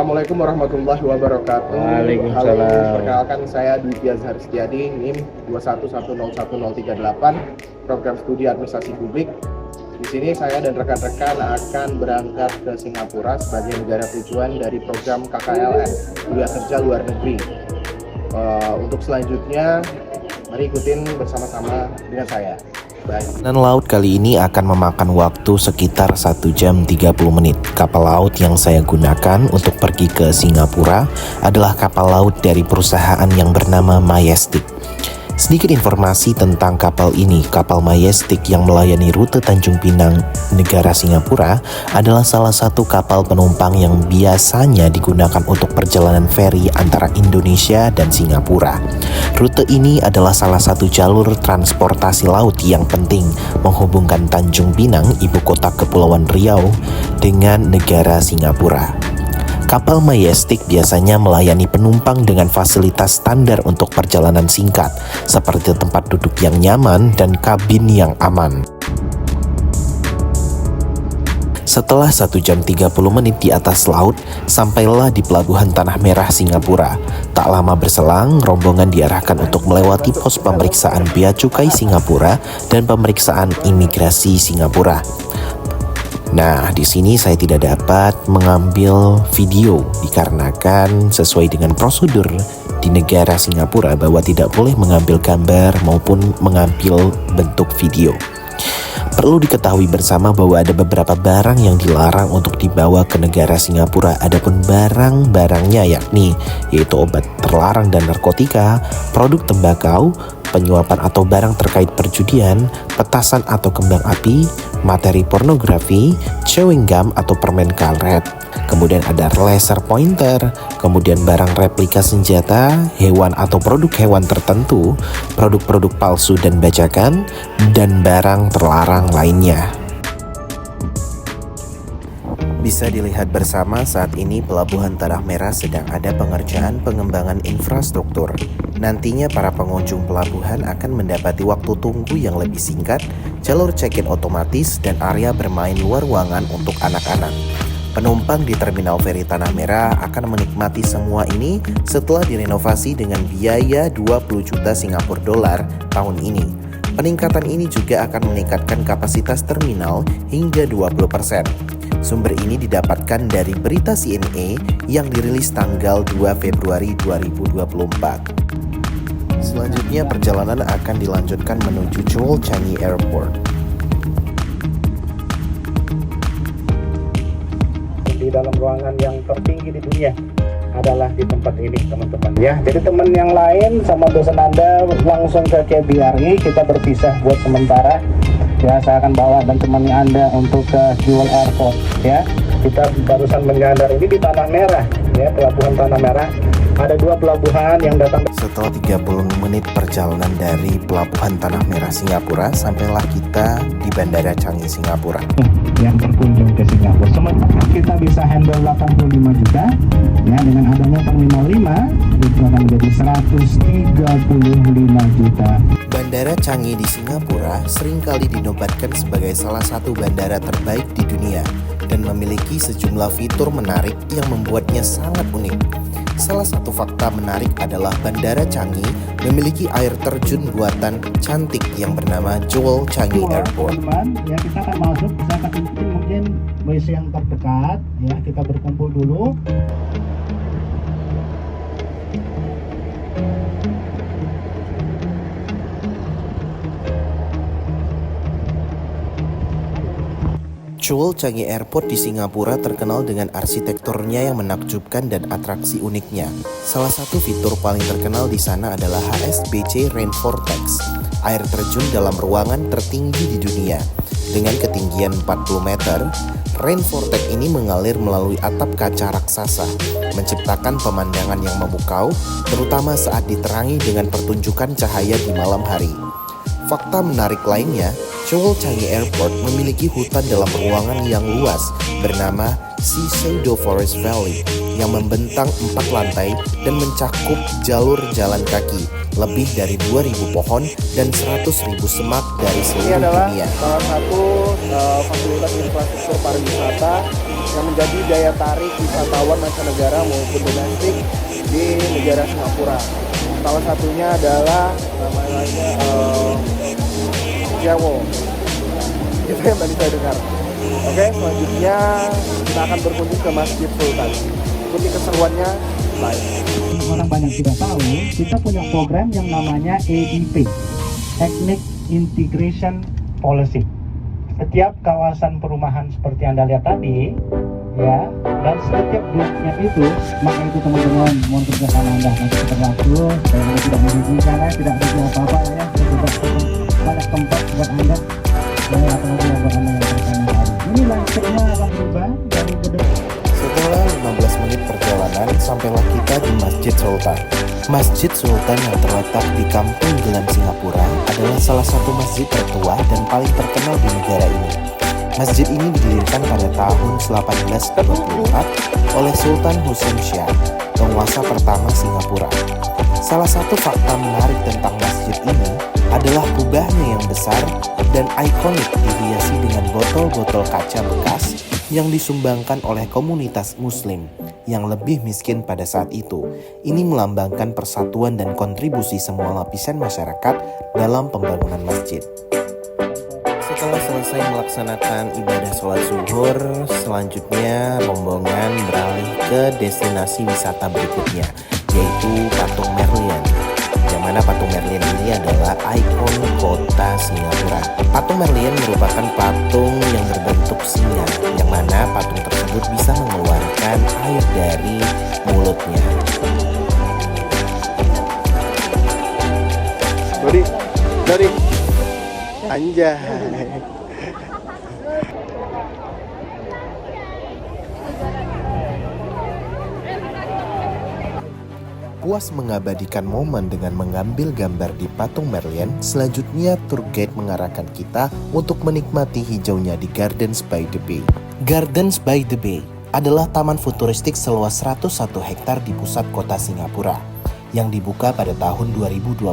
Assalamualaikum warahmatullahi wabarakatuh. Waalaikumsalam. Halo, perkenalkan saya Dwi Azhar Setiadi, NIM 211010138, program studi administrasi publik. Di sini saya dan rekan-rekan akan berangkat ke Singapura sebagai negara tujuan dari program KKLN, Kuliah Kerja Luar Negeri. Untuk selanjutnya, mari ikutin bersama-sama dengan saya. Perjalanan laut kali ini akan memakan waktu sekitar 1 jam 30 menit. Kapal laut yang saya gunakan untuk pergi ke Singapura adalah kapal laut dari perusahaan yang bernama Majestic. Sedikit informasi tentang kapal ini. Kapal Majestic yang melayani rute Tanjung Pinang, negara Singapura adalah salah satu kapal penumpang yang biasanya digunakan untuk perjalanan feri antara Indonesia dan Singapura. Rute ini adalah salah satu jalur transportasi laut yang penting menghubungkan Tanjung Pinang, ibu kota Kepulauan Riau, dengan negara Singapura. Kapal Majestic biasanya melayani penumpang dengan fasilitas standar untuk perjalanan singkat, seperti tempat duduk yang nyaman dan kabin yang aman. Setelah 1 jam 30 menit di atas laut, sampailah di Pelabuhan Tanah Merah, Singapura. Tak lama berselang, rombongan diarahkan untuk melewati pos pemeriksaan Bea Cukai Singapura dan pemeriksaan imigrasi Singapura. Nah, di sini saya tidak dapat mengambil video dikarenakan sesuai dengan prosedur di negara Singapura bahwa tidak boleh mengambil gambar maupun mengambil bentuk video. Perlu diketahui bersama bahwa ada beberapa barang yang dilarang untuk dibawa ke negara Singapura. Adapun barang-barangnya yaitu obat terlarang dan narkotika, produk tembakau, penyuapan atau barang terkait perjudian, petasan atau kembang api, materi pornografi, chewing gum atau permen karet, kemudian ada laser pointer, kemudian barang replika senjata, hewan atau produk hewan tertentu, produk-produk palsu dan bajakan, dan barang terlarang lainnya. Bisa dilihat bersama saat ini Pelabuhan Tanah Merah sedang ada pengerjaan pengembangan infrastruktur. Nantinya para pengunjung pelabuhan akan mendapati waktu tunggu yang lebih singkat, jalur check-in otomatis, dan area bermain luar ruangan untuk anak-anak. Penumpang di Terminal Feri Tanah Merah akan menikmati semua ini setelah direnovasi dengan biaya 20 juta Singapura dolar tahun ini. Peningkatan ini juga akan meningkatkan kapasitas terminal hingga 20%. Sumber ini didapatkan dari berita CNA yang dirilis tanggal 2 Februari 2024. Selanjutnya perjalanan akan dilanjutkan menuju Jewel Changi Airport. Di dalam ruangan yang tertinggi di dunia adalah di tempat ini, teman-teman ya. Jadi teman yang lain sama dosen Anda langsung ke KBRI, kita berpisah buat sementara. Ya, saya akan bawa dan temani Anda untuk ke Jewel Airport ya. Kita barusan menyandar ini di Tanah Merah ya, Pelabuhan Tanah Merah. Ada 2 pelabuhan yang datang. Setelah 30 menit perjalanan dari Pelabuhan Tanah Merah Singapura, sampailah kita di Bandara Changi Singapura. Yang berkunjung ke Singapura, sementara kita bisa handle 85 juta ya, dengan adanya Terminal 5 itu akan menjadi 135 juta. Bandara Changi di Singapura seringkali dinobatkan sebagai salah satu bandara terbaik di dunia dan memiliki sejumlah fitur menarik yang membuatnya sangat unik. Salah satu fakta menarik adalah Bandara Changi memiliki air terjun buatan cantik yang bernama Jewel Changi Airport. Teman-teman, ya kita akan masuk, saya akan tunjukin mungkin WC yang terdekat, ya kita berkumpul dulu. Jewel Changi Airport di Singapura terkenal dengan arsitekturnya yang menakjubkan dan atraksi uniknya. Salah satu fitur paling terkenal di sana adalah HSBC Rain Vortex, air terjun dalam ruangan tertinggi di dunia. Dengan ketinggian 40 meter, Rain Vortex ini mengalir melalui atap kaca raksasa, menciptakan pemandangan yang memukau, terutama saat diterangi dengan pertunjukan cahaya di malam hari. Fakta menarik lainnya, Jewel Changi Airport memiliki hutan dalam ruangan yang luas bernama Shiseido Forest Valley yang membentang 4 lantai dan mencakup jalur jalan kaki, lebih dari 2.000 pohon dan 100.000 semak dari Ini seluruh adalah dunia. salah satu fasilitas infrastruktur pariwisata yang menjadi daya tarik wisatawan mancanegara maupun domestik di negara Singapura. Salah satunya adalah namanya Jewo. Itu yang tadi saya dengar. Oke, selanjutnya kita akan berkunjung ke Masjid Sultan. Ikuti keseruannya live. Orang banyak tidak tahu, kita punya program yang namanya EIP, Ethnic Integration Policy. Setiap kawasan perumahan seperti Anda lihat tadi, ya, dan setiap bloknya itu, maka itu teman-teman, mohon kerjasama Anda masih berlaku, saya tidak merugikan, tidak ada apa-apa ya, sudah banyak tempat buat Anda, dan apalagi yang buat Anda yang bersama hari. Ini landscape-nya akan berubah dari gedung. Setelah 15 menit perjalanan, sampailah kita di Masjid Sultan. Masjid Sultan yang terletak di Kampung Glam, Singapura adalah salah satu masjid tertua dan paling terkenal di negara ini. Masjid ini didirikan pada tahun 1824 oleh Sultan Hussein Shah, penguasa pertama Singapura. Salah satu fakta menarik tentang masjid ini adalah kubahnya yang besar dan ikonik dihiasi dengan botol-botol kaca bekas yang disumbangkan oleh komunitas muslim yang lebih miskin pada saat itu. Ini melambangkan persatuan dan kontribusi semua lapisan masyarakat dalam pembangunan masjid. Setelah selesai melaksanakan ibadah sholat zuhur, selanjutnya rombongan beralih ke destinasi wisata berikutnya, yaitu Patung Merlion. Yang mana Patung Merlion ini adalah ikon kota Singapura. Patung Merlion merupakan patung yang berbentuk singa, yang mana patung tersebut bisa mengeluarkan air dari mulutnya. Dari anjay. Puas mengabadikan momen dengan mengambil gambar di Patung Merlion, selanjutnya tour guide mengarahkan kita untuk menikmati hijaunya di Gardens by the Bay. Gardens by the Bay adalah taman futuristik seluas 101 hektar di pusat kota Singapura yang dibuka pada tahun 2012.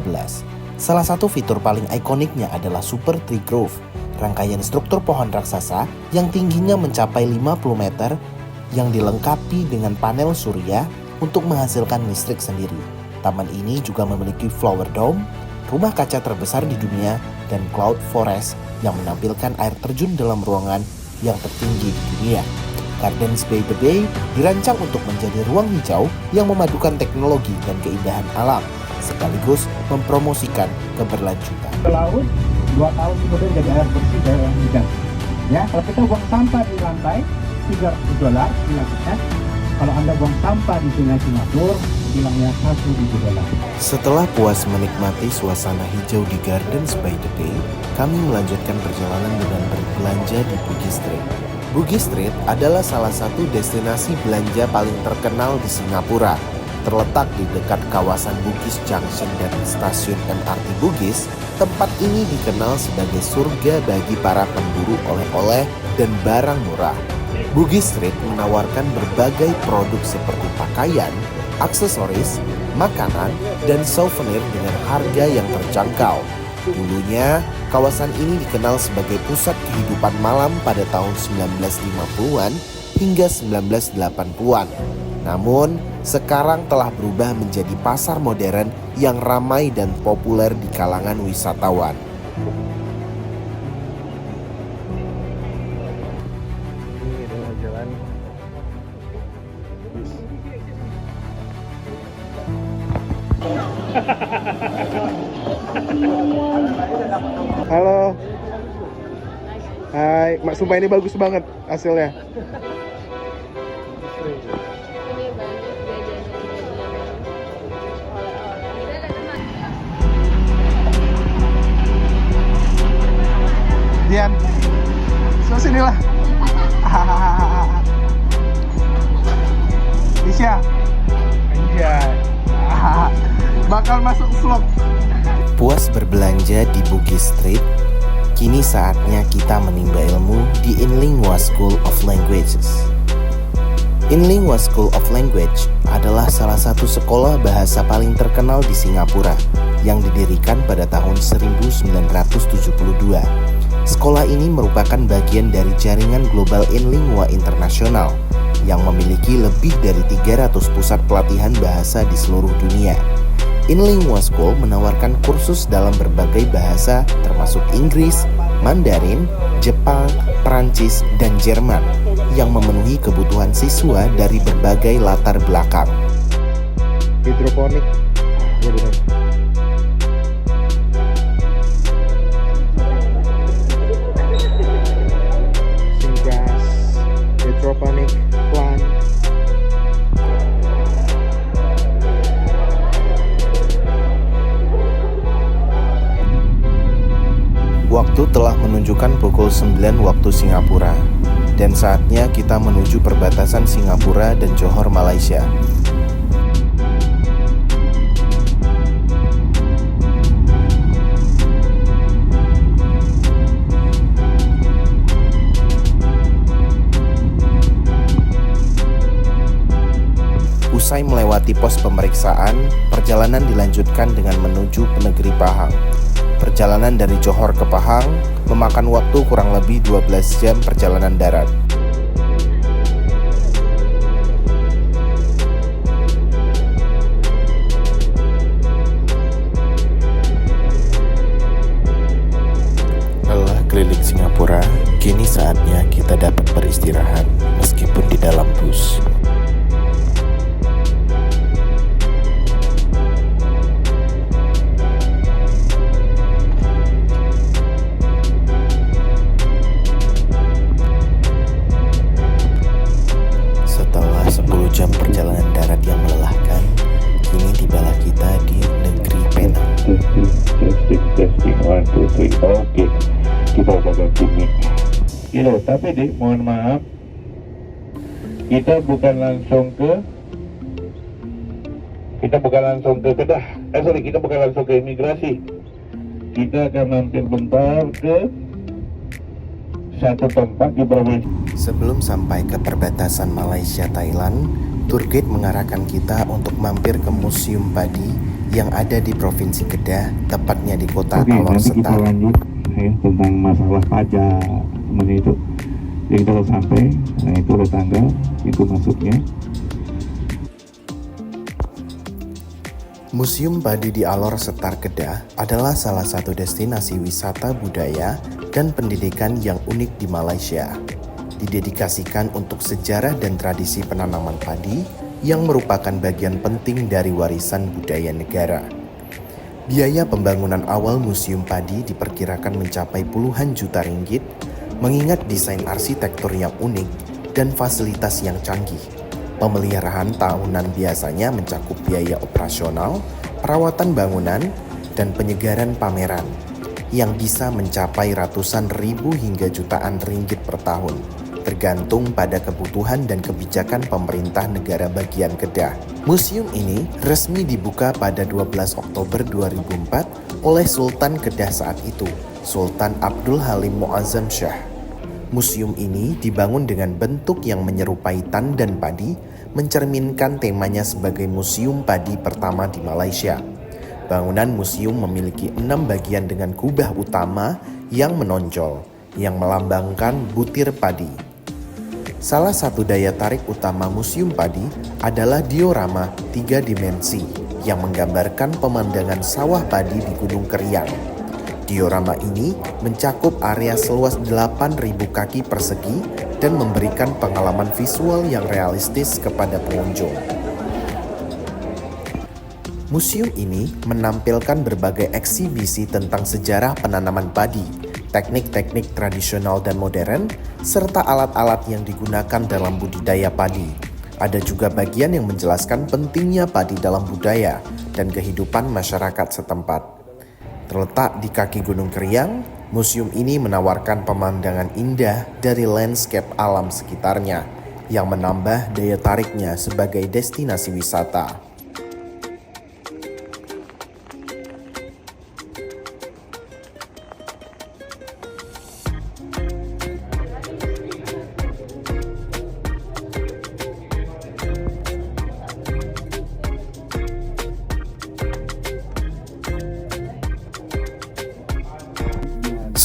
Salah satu fitur paling ikoniknya adalah Super Tree Grove, rangkaian struktur pohon raksasa yang tingginya mencapai 50 meter yang dilengkapi dengan panel surya untuk menghasilkan listrik sendiri. Taman ini juga memiliki flower dome, rumah kaca terbesar di dunia, dan cloud forest yang menampilkan air terjun dalam ruangan yang tertinggi di dunia. Gardens by the Bay dirancang untuk menjadi ruang hijau yang memadukan teknologi dan keindahan alam, sekaligus mempromosikan keberlanjutan. Ke laut, 2 tahun kemudian jadi air bersih dari yang hujan. Ya, kalau kita buang sampah di lantai, $300 dilakukan. Kalau Anda buang sampah di Sungai Singapura, bilangnya $1.000. Setelah puas menikmati suasana hijau di Gardens by the Bay, kami melanjutkan perjalanan dengan berbelanja di Bugis Street. Bugis Street adalah salah satu destinasi belanja paling terkenal di Singapura. Terletak di dekat kawasan Bugis Junction dan stasiun MRT Bugis, tempat ini dikenal sebagai surga bagi para pemburu oleh-oleh dan barang murah. Bugis Street menawarkan berbagai produk seperti pakaian, aksesoris, makanan, dan souvenir dengan harga yang terjangkau. Dulunya, kawasan ini dikenal sebagai pusat kehidupan malam pada tahun 1950-an hingga 1980-an. Namun, sekarang telah berubah menjadi pasar modern yang ramai dan populer di kalangan wisatawan. Halo. Hai, Mak, sumpah ini bagus banget hasilnya. Dian, so sinilah. Isya, anjay. Bakal masuk vlog. Puas berbelanja di Bugis Street, kini saatnya kita menimba ilmu di Inlingua School of Languages. Inlingua School of Language adalah salah satu sekolah bahasa paling terkenal di Singapura yang didirikan pada tahun 1972. Sekolah ini merupakan bagian dari jaringan Global Inlingua Internasional yang memiliki lebih dari 300 pusat pelatihan bahasa di seluruh dunia. Inlingua School menawarkan kursus dalam berbagai bahasa termasuk Inggris, Mandarin, Jepang, Perancis, dan Jerman yang memenuhi kebutuhan siswa dari berbagai latar belakang. Hidroponik. Ya, benar. Syngas, hidroponik, plant. Waktu telah menunjukkan pukul 9 waktu Singapura, dan saatnya kita menuju perbatasan Singapura dan Johor, Malaysia. Usai melewati pos pemeriksaan, perjalanan dilanjutkan dengan menuju ke negeri Pahang. Perjalanan dari Johor ke Pahang memakan waktu kurang lebih 12 jam perjalanan darat. Lelah keliling Singapura, kini saatnya kita dapat beristirahat meskipun di dalam bus. Setelah 10 jam perjalanan darat yang melelahkan, kini tibalah kita di negeri Penang. Testing 1, 2, 3. Oke, kita bakal gini. Ya, tapi deh, mohon maaf, kita bukan langsung ke Kedah. Kita bukan langsung ke imigrasi. Kita akan mampir bentar ke satu tempat di provinsi. Sebelum sampai ke perbatasan Malaysia-Thailand, tour guide mengarahkan kita untuk mampir ke Museum Padi yang ada di Provinsi Kedah, tepatnya di kota Alor Nanti kita Setar. lanjut ya, tentang masalah pajak semuanya itu. Jadi kita udah sampai, nah itu udah tanggal, itu masuknya. Museum Padi di Alor Setar Kedah adalah salah satu destinasi wisata budaya dan pendidikan yang unik di Malaysia. Didedikasikan untuk sejarah dan tradisi penanaman padi yang merupakan bagian penting dari warisan budaya negara. Biaya pembangunan awal Museum Padi diperkirakan mencapai puluhan juta ringgit, mengingat desain arsitektur yang unik dan fasilitas yang canggih. Pemeliharaan tahunan biasanya mencakup biaya operasional, perawatan bangunan, dan penyegaran pameran yang bisa mencapai ratusan ribu hingga jutaan ringgit per tahun, tergantung pada kebutuhan dan kebijakan pemerintah negara bagian Kedah. Museum ini resmi dibuka pada 12 Oktober 2004 oleh Sultan Kedah saat itu, Sultan Abdul Halim Muazzam Shah. Museum ini dibangun dengan bentuk yang menyerupai tandan padi, mencerminkan temanya sebagai museum padi pertama di Malaysia. Bangunan museum memiliki 6 bagian dengan kubah utama yang menonjol, yang melambangkan butir padi. Salah satu daya tarik utama Museum Padi adalah diorama 3 dimensi yang menggambarkan pemandangan sawah padi di Gunung Keriang. Diorama ini mencakup area seluas 8.000 kaki persegi dan memberikan pengalaman visual yang realistis kepada pengunjung. Museum ini menampilkan berbagai eksibisi tentang sejarah penanaman padi, teknik-teknik tradisional dan modern, serta alat-alat yang digunakan dalam budidaya padi. Ada juga bagian yang menjelaskan pentingnya padi dalam budaya dan kehidupan masyarakat setempat. Terletak di kaki Gunung Keriang, museum ini menawarkan pemandangan indah dari landscape alam sekitarnya yang menambah daya tariknya sebagai destinasi wisata.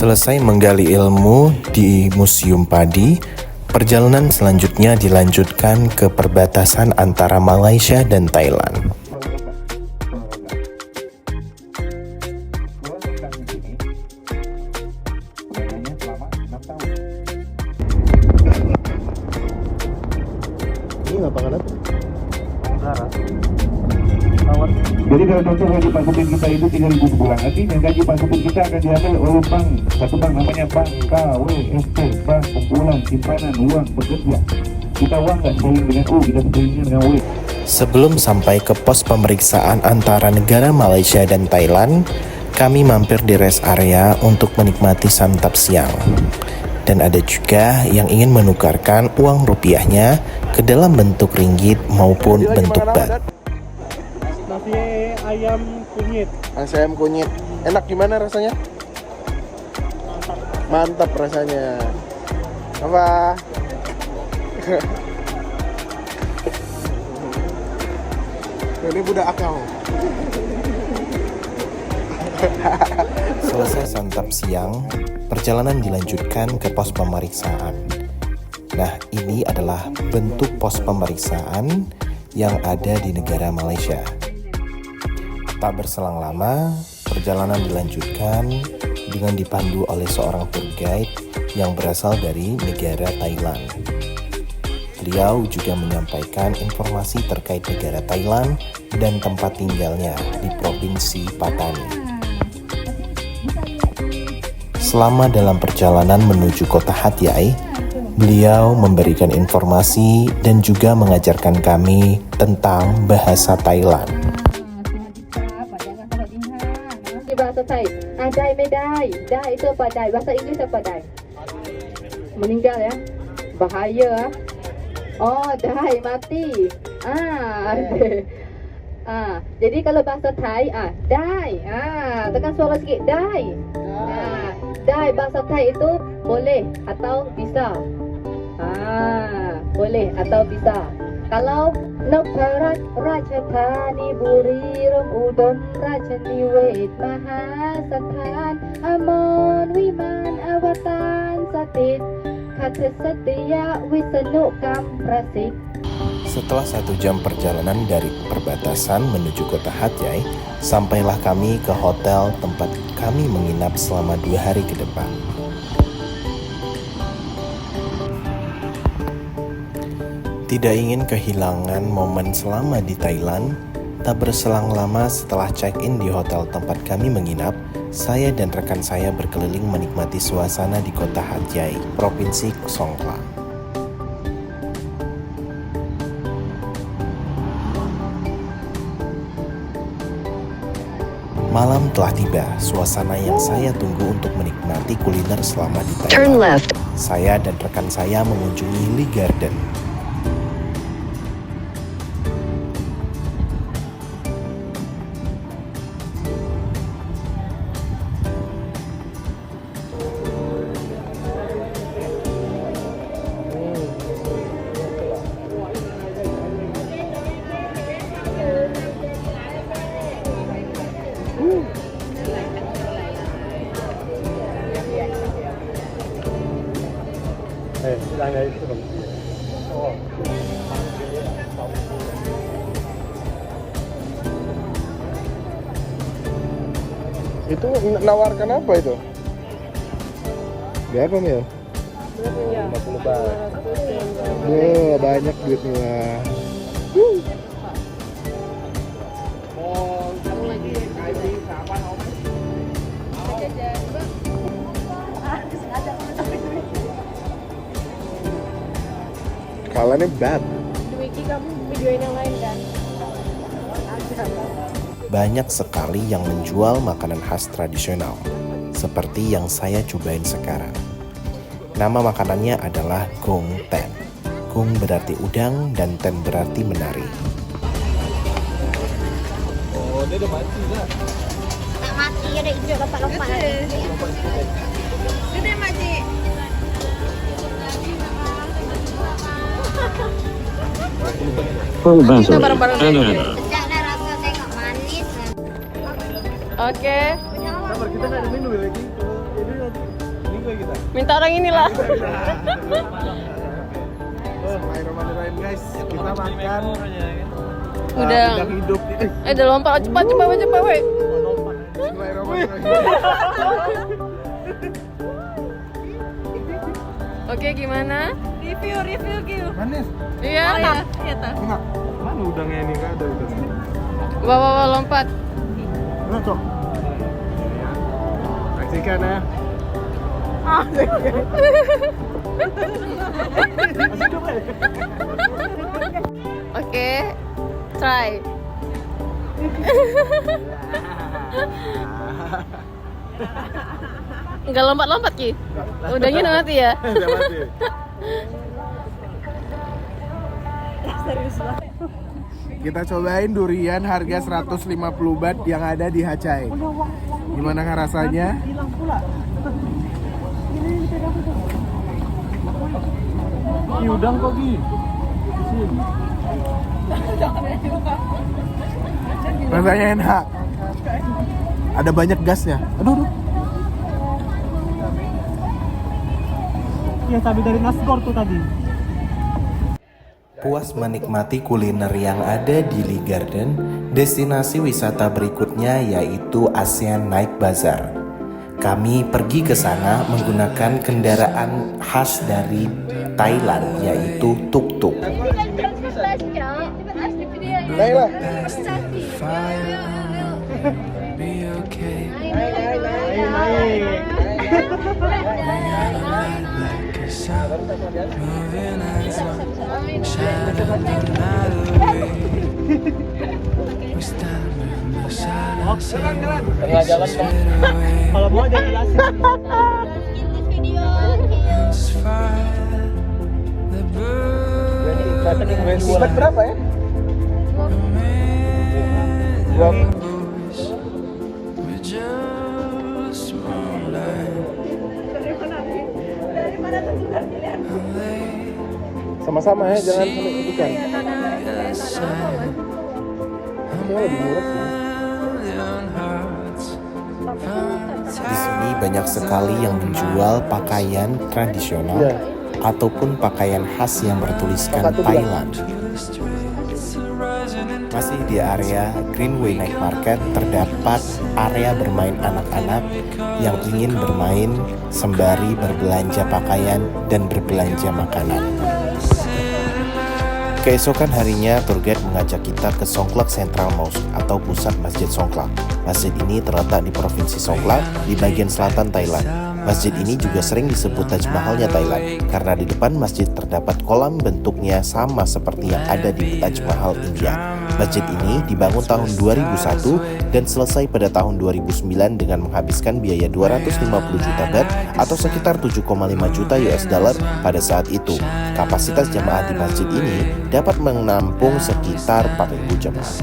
Selesai menggali ilmu di Museum Padi, perjalanan selanjutnya dilanjutkan ke perbatasan antara Malaysia dan Thailand. Ini lapangan apa? Jadi kalau contoh gaji pasukan kita itu 3.000 sebulan, artinya gaji pasukan kita akan diambil oleh bank, satu bank namanya Bank KWSP, Bank Kumpulan Simpanan Uang Pekerja. Kita uang nggak spelling dengan U, kita spellingnya dengan W. Sebelum sampai ke pos pemeriksaan antara negara Malaysia dan Thailand, kami mampir di rest area untuk menikmati santap siang. Dan ada juga yang ingin menukarkan uang rupiahnya ke dalam bentuk ringgit maupun bentuk bat. Nasi ayam kunyit. Nasi ayam kunyit. Enak gimana rasanya? Mantap rasanya. Apa? Ini budak akal. Selesai santap siang, perjalanan dilanjutkan ke pos pemeriksaan. Nah, ini adalah bentuk pos pemeriksaan yang ada di negara Malaysia. Tak berselang lama, perjalanan dilanjutkan dengan dipandu oleh seorang tour guide yang berasal dari negara Thailand. Beliau juga menyampaikan informasi terkait negara Thailand dan tempat tinggalnya di Provinsi Pattani. Selama dalam perjalanan menuju kota Hat Yai, beliau memberikan informasi dan juga mengajarkan kami tentang bahasa Thailand. Bahasa Thai, daiไม่ได้dai itu apa dai? Bahasa Inggris apa dai? Meninggal ya, bahaya. Oh dai mati. Jadi kalau bahasa Thai dai, tekan suara sikit dai. Dai bahasa Thai itu boleh atau bisa. Boleh atau bisa. Kalau Nopparat Rajthani Buriram Udon Rajaniwet Mahasathan Amon Wiman Awatan Satit Khatasatya Wisnu Kamprasik. Setelah 1 jam perjalanan dari perbatasan menuju kota Hat Yai, sampailah kami ke hotel tempat kami menginap selama 2 hari ke depan. Tidak ingin kehilangan momen selama di Thailand, tak berselang lama setelah check-in di hotel tempat kami menginap, saya dan rekan saya berkeliling menikmati suasana di kota Hat Yai, Provinsi Songkhla. Malam telah tiba, suasana yang saya tunggu untuk menikmati kuliner selama di Thailand. Turn left. Saya dan rekan saya mengunjungi Lee Garden. Itu nawarkan apa itu? Berapa mil? 50 baht. Banyak duitnya. Kalahnya bad. Wiki kamu videoin yang lain kan? Banyak sekali yang menjual makanan khas tradisional, seperti yang saya cobain sekarang. Nama makanannya adalah Gung Ten. Gung berarti udang dan ten berarti menari. Oh, dia udah mati lah. Tak mati, ada hijau lompat-lompat lagi. Gede makcik. Kita bareng-bareng aja. Ada rasa tengok manis. Oke. Sabar, kita nggak ada minum lagi. Ini nanti Minta orang inilah. Bismillahirrahmanirrahim guys, kita makan Udah. udang hidup. Udah lompat cepat cepat weh. Bismillahirrahmanirrahim. Oke, gimana? Review Gil. Manis. Iya, Iya ta. Enak. Mana udangnya ini? Nggak ada udangnya. Bawa lompat. Enak cok. Saksikan ya. Oke, try. Enggak lompat-lompat Ki. Udangnya udah mati ya. Udah mati. Serius lah. Kita cobain durian harga 150 baht yang ada di Hacai. Gimana rasanya? Ini udang kok Gi. Rasanya enak. Ada banyak gasnya. Aduh. Ya tapi dari Nasgor tuh tadi. Puas menikmati kuliner yang ada di Lee Garden, destinasi wisata berikutnya yaitu ASEAN Night Bazaar. Kami pergi ke sana menggunakan kendaraan khas dari Thailand yaitu tuk-tuk. Baiklah. Tengah jalan kalau mau aja jelasin. Buat berapa ya? Sama-sama ya, jangan sampai ikutan. Ini lebih murah sih. Di sini banyak sekali yang menjual pakaian tradisional ataupun pakaian khas yang bertuliskan Thailand. Masih di area Greenway Night Market terdapat area bermain anak-anak yang ingin bermain sembari berbelanja pakaian dan berbelanja makanan. Keesokan harinya, tour guide mengajak kita ke Songkhla Central Mosque atau pusat Masjid Songkhla. Masjid ini terletak di Provinsi Songkhla di bagian selatan Thailand. Masjid ini juga sering disebut Taj Mahalnya Thailand karena di depan masjid terdapat kolam bentuknya sama seperti yang ada di Taj Mahal India. Masjid ini dibangun tahun 2001 dan selesai pada tahun 2009 dengan menghabiskan biaya 250 juta baht atau sekitar 7,5 juta US dollar pada saat itu. Kapasitas jamaah di masjid ini dapat menampung sekitar 4.000 jamaah.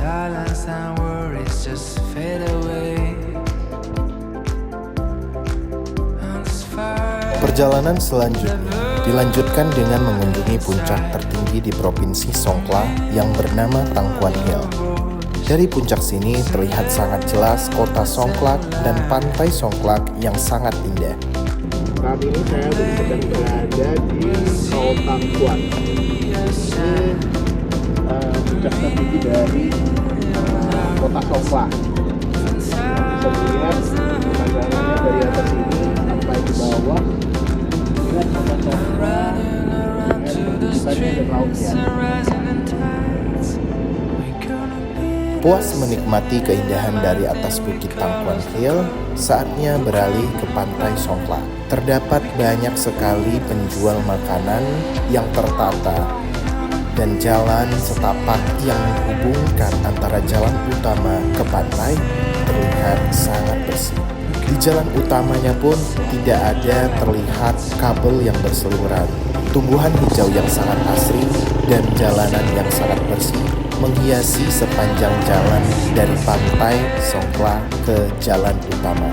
Perjalanan selanjutnya dilanjutkan dengan mengunjungi puncak tertinggi di Provinsi Songkhla yang bernama Tang Kuan Hill. Dari puncak sini terlihat sangat jelas kota Songkhla dan pantai Songkhla yang sangat indah. Saat ini saya sedang berada di Khao Tang Kuan. Ini puncak tertinggi dari kota Songkhla. Bisa dilihat pemandangannya dari atas ini sampai di bawah. Lihat kota Songkhla dan perbukitannya dan lautnya. Puas menikmati keindahan dari atas bukit Tang Kuan Hill, saatnya beralih ke pantai Songkhla. Terdapat banyak sekali penjual makanan yang tertata dan jalan setapak yang menghubungkan antara jalan utama ke pantai terlihat sangat bersih. Di jalan utamanya pun tidak ada terlihat kabel yang berseliweran. Tumbuhan hijau yang sangat asri dan jalanan yang sangat bersih menghiasi sepanjang jalan dari pantai Songkhla ke jalan utama.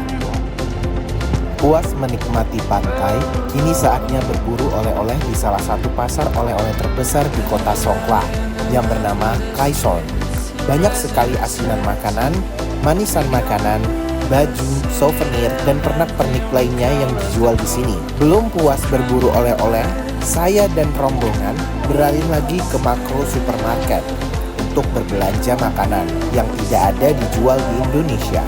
Puas menikmati pantai, kini saatnya berburu oleh-oleh di salah satu pasar oleh-oleh terbesar di kota Songkhla yang bernama Kai Son. Banyak sekali asinan makanan, manisan makanan, baju, souvenir, dan pernak-pernik lainnya yang dijual di sini. Belum puas berburu oleh-oleh, saya dan rombongan beralih lagi ke makro supermarket untuk berbelanja makanan yang tidak ada dijual di Indonesia.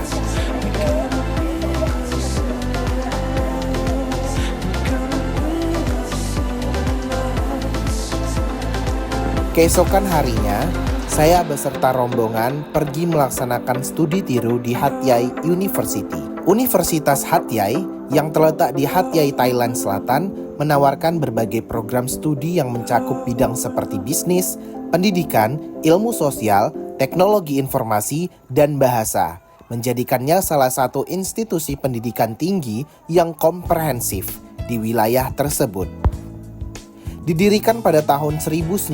Keesokan harinya, saya beserta rombongan pergi melaksanakan studi tiru di Hat Yai University. Universitas Hat Yai yang terletak di Hat Yai, Thailand Selatan menawarkan berbagai program studi yang mencakup bidang seperti bisnis, pendidikan, ilmu sosial, teknologi informasi, dan bahasa, menjadikannya salah satu institusi pendidikan tinggi yang komprehensif di wilayah tersebut. Didirikan pada tahun 1997,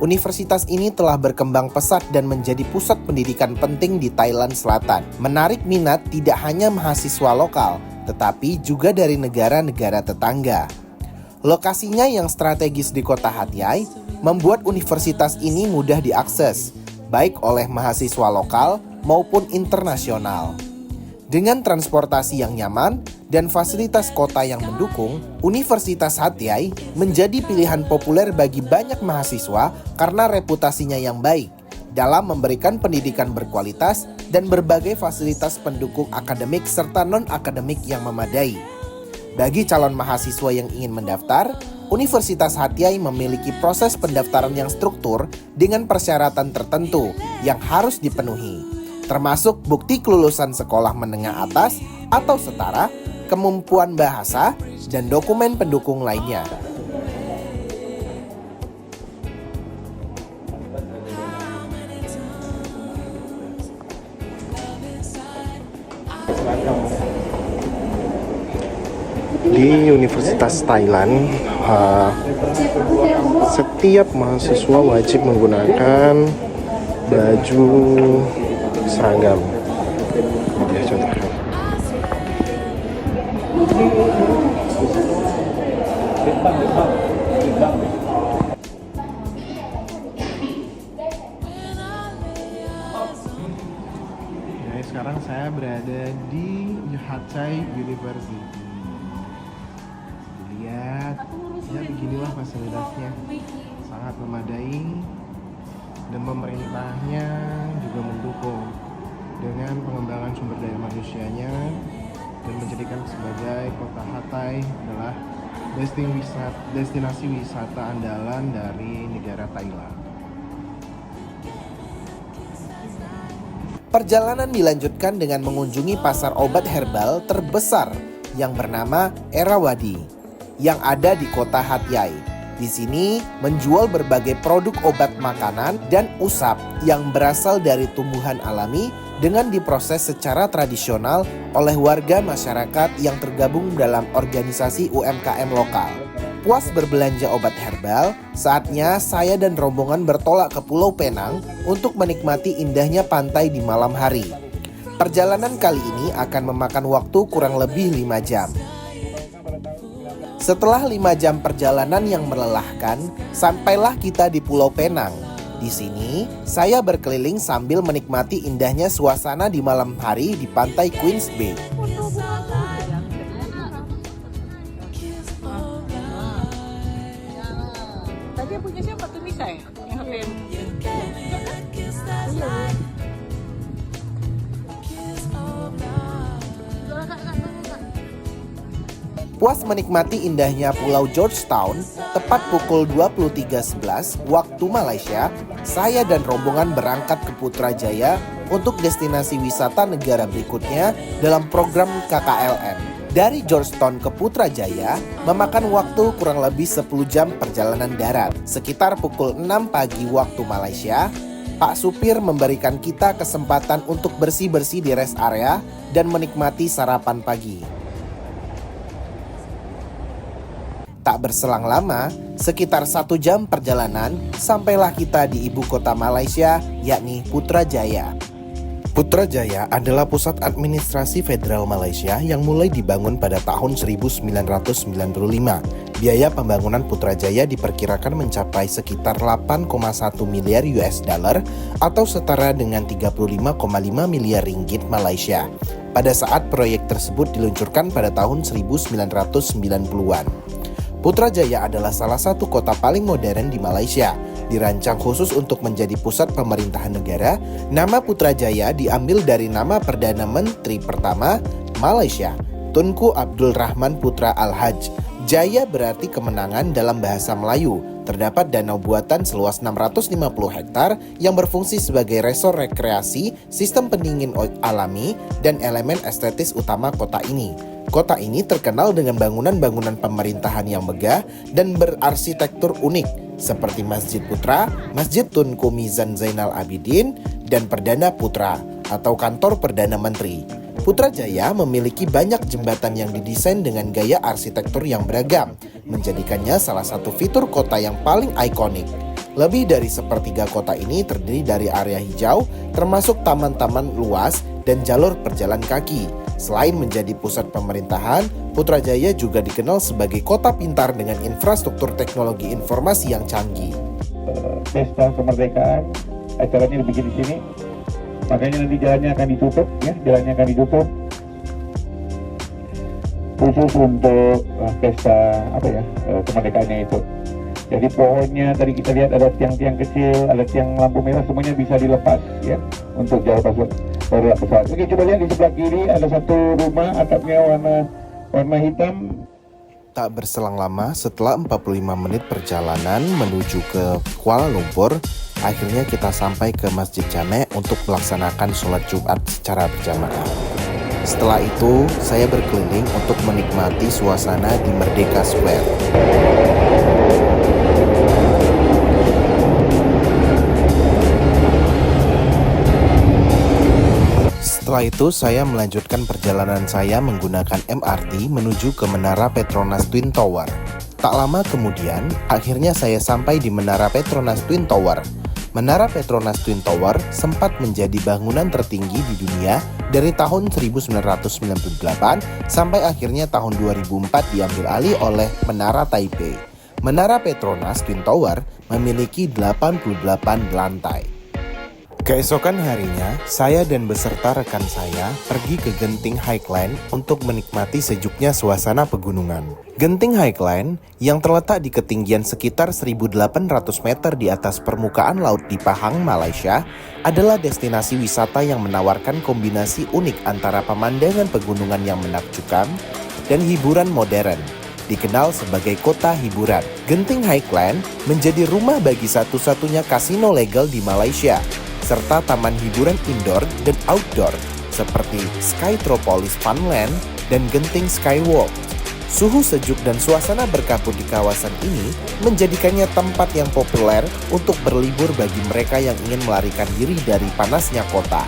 universitas ini telah berkembang pesat dan menjadi pusat pendidikan penting di Thailand Selatan. Menarik minat tidak hanya mahasiswa lokal, tetapi juga dari negara-negara tetangga. Lokasinya yang strategis di kota Hat Yai membuat universitas ini mudah diakses, baik oleh mahasiswa lokal maupun internasional. Dengan transportasi yang nyaman dan fasilitas kota yang mendukung, Universitas Hat Yai menjadi pilihan populer bagi banyak mahasiswa karena reputasinya yang baik dalam memberikan pendidikan berkualitas dan berbagai fasilitas pendukung akademik serta non-akademik yang memadai. Bagi calon mahasiswa yang ingin mendaftar, Universitas Hat Yai memiliki proses pendaftaran yang struktur dengan persyaratan tertentu yang harus dipenuhi, termasuk bukti kelulusan sekolah menengah atas atau setara, kemampuan bahasa, dan dokumen pendukung lainnya. Di Universitas Thailand, setiap mahasiswa wajib menggunakan baju seragam. Ya, contohnya. Sekarang saya berada di Hat Yai University. Lihat, ya beginilah fasilitasnya, sangat memadai dan pemerintahnya juga mendukung dengan pengembangan sumber daya manusianya dan menjadikan sebagai kota Hat Yai adalah destinasi wisata andalan dari negara Thailand. Perjalanan dilanjutkan dengan mengunjungi pasar obat herbal terbesar yang bernama Erawadi yang ada di kota Hat Yai. Di sini menjual berbagai produk obat makanan dan usap yang berasal dari tumbuhan alami dengan diproses secara tradisional oleh warga masyarakat yang tergabung dalam organisasi UMKM lokal. Puas berbelanja obat herbal, saatnya saya dan rombongan bertolak ke Pulau Penang untuk menikmati indahnya pantai di malam hari. Perjalanan kali ini akan memakan waktu kurang lebih 5 jam. Setelah 5 jam perjalanan yang melelahkan, sampailah kita di Pulau Penang. Di sini, saya berkeliling sambil menikmati indahnya suasana di malam hari di pantai Queens Bay. Tadi punya siapa tuh, Nisa ya? Yang HP. Puas menikmati indahnya Pulau Georgetown, tepat pukul 23.11 waktu Malaysia, saya dan rombongan berangkat ke Putrajaya untuk destinasi wisata negara berikutnya dalam program KKLN. Dari Georgetown ke Putrajaya memakan waktu kurang lebih 10 jam perjalanan darat. Sekitar pukul 6 pagi waktu Malaysia, Pak supir memberikan kita kesempatan untuk bersih-bersih di rest area dan menikmati sarapan pagi. Tak berselang lama, sekitar 1 jam perjalanan, sampailah kita di ibu kota Malaysia, yakni Putrajaya. Putrajaya adalah pusat administrasi federal Malaysia yang mulai dibangun pada tahun 1995. Biaya pembangunan Putrajaya diperkirakan mencapai sekitar 8,1 miliar US dollar atau setara dengan 35,5 miliar ringgit Malaysia pada saat proyek tersebut diluncurkan pada tahun 1990-an. Putrajaya adalah salah satu kota paling modern di Malaysia. Dirancang khusus untuk menjadi pusat pemerintahan negara, nama Putrajaya diambil dari nama Perdana Menteri pertama Malaysia, Tunku Abdul Rahman Putra Al-Haj. Jaya berarti kemenangan dalam bahasa Melayu. Terdapat danau buatan seluas 650 hektar yang berfungsi sebagai resor rekreasi, sistem pendingin alami, dan elemen estetis utama kota ini. Kota ini terkenal dengan bangunan-bangunan pemerintahan yang megah dan berarsitektur unik, seperti Masjid Putra, Masjid Tunku Mizan Zainal Abidin, dan Perdana Putra atau Kantor Perdana Menteri. Putrajaya memiliki banyak jembatan yang didesain dengan gaya arsitektur yang beragam, menjadikannya salah satu fitur kota yang paling ikonik. Lebih dari sepertiga kota ini terdiri dari area hijau, termasuk taman-taman luas dan jalur perjalan kaki. Selain menjadi pusat pemerintahan, Putrajaya juga dikenal sebagai kota pintar dengan infrastruktur teknologi informasi yang canggih. Pesta kemerdekaan, acaranya dibikin di sini. Makanya nanti jalannya akan ditutup, khusus untuk pesta kemerdekaannya itu. Jadi pohonnya tadi kita lihat ada tiang-tiang kecil, ada tiang lampu merah, semuanya bisa dilepas ya untuk jalur pesawat. Oke, coba lihat di sebelah kiri ada satu rumah, atapnya warna hitam. Tak berselang lama, setelah 45 menit perjalanan menuju ke Kuala Lumpur, akhirnya kita sampai ke Masjid Jamek untuk melaksanakan sholat Jumat secara berjamaah. Setelah itu, saya berkeliling untuk menikmati suasana di Merdeka Square. Setelah itu, saya melanjutkan perjalanan saya menggunakan MRT menuju ke Menara Petronas Twin Tower. Tak lama kemudian, akhirnya saya sampai di Menara Petronas Twin Tower. Menara Petronas Twin Tower sempat menjadi bangunan tertinggi di dunia dari tahun 1998 sampai akhirnya tahun 2004 diambil alih oleh Menara Taipei. Menara Petronas Twin Tower memiliki 88 lantai. Keesokan harinya, saya dan beserta rekan saya pergi ke Genting Highland untuk menikmati sejuknya suasana pegunungan. Genting Highland yang terletak di ketinggian sekitar 1.800 meter di atas permukaan laut di Pahang, Malaysia, adalah destinasi wisata yang menawarkan kombinasi unik antara pemandangan pegunungan yang menakjubkan dan hiburan modern. Dikenal sebagai kota hiburan, Genting Highland menjadi rumah bagi satu-satunya kasino legal di Malaysia, serta taman hiburan indoor dan outdoor seperti Skytropolis Funland dan Genting Skywalk. Suhu sejuk dan suasana berkabut di kawasan ini menjadikannya tempat yang populer untuk berlibur bagi mereka yang ingin melarikan diri dari panasnya kota.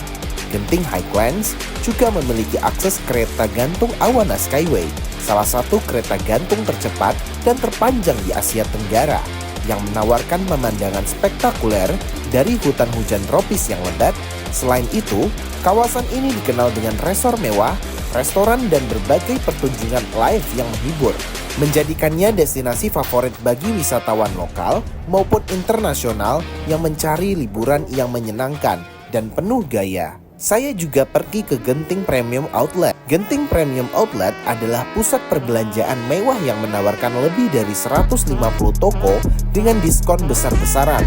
Genting Highlands juga memiliki akses kereta gantung Awana Skyway, salah satu kereta gantung tercepat dan terpanjang di Asia Tenggara, yang menawarkan pemandangan spektakuler dari hutan hujan tropis yang lebat. Selain itu, kawasan ini dikenal dengan resor mewah, restoran, dan berbagai pertunjukan live yang menghibur, menjadikannya destinasi favorit bagi wisatawan lokal maupun internasional yang mencari liburan yang menyenangkan dan penuh gaya. Saya juga pergi ke Genting Premium Outlet. Genting Premium Outlet adalah pusat perbelanjaan mewah yang menawarkan lebih dari 150 toko dengan diskon besar-besaran.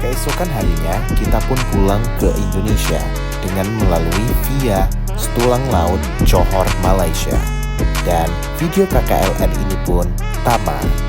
Keesokan harinya, kita pun pulang ke Indonesia dengan melalui via Setulang Laut, Johor, Malaysia. Dan video KKLN ini pun tamat.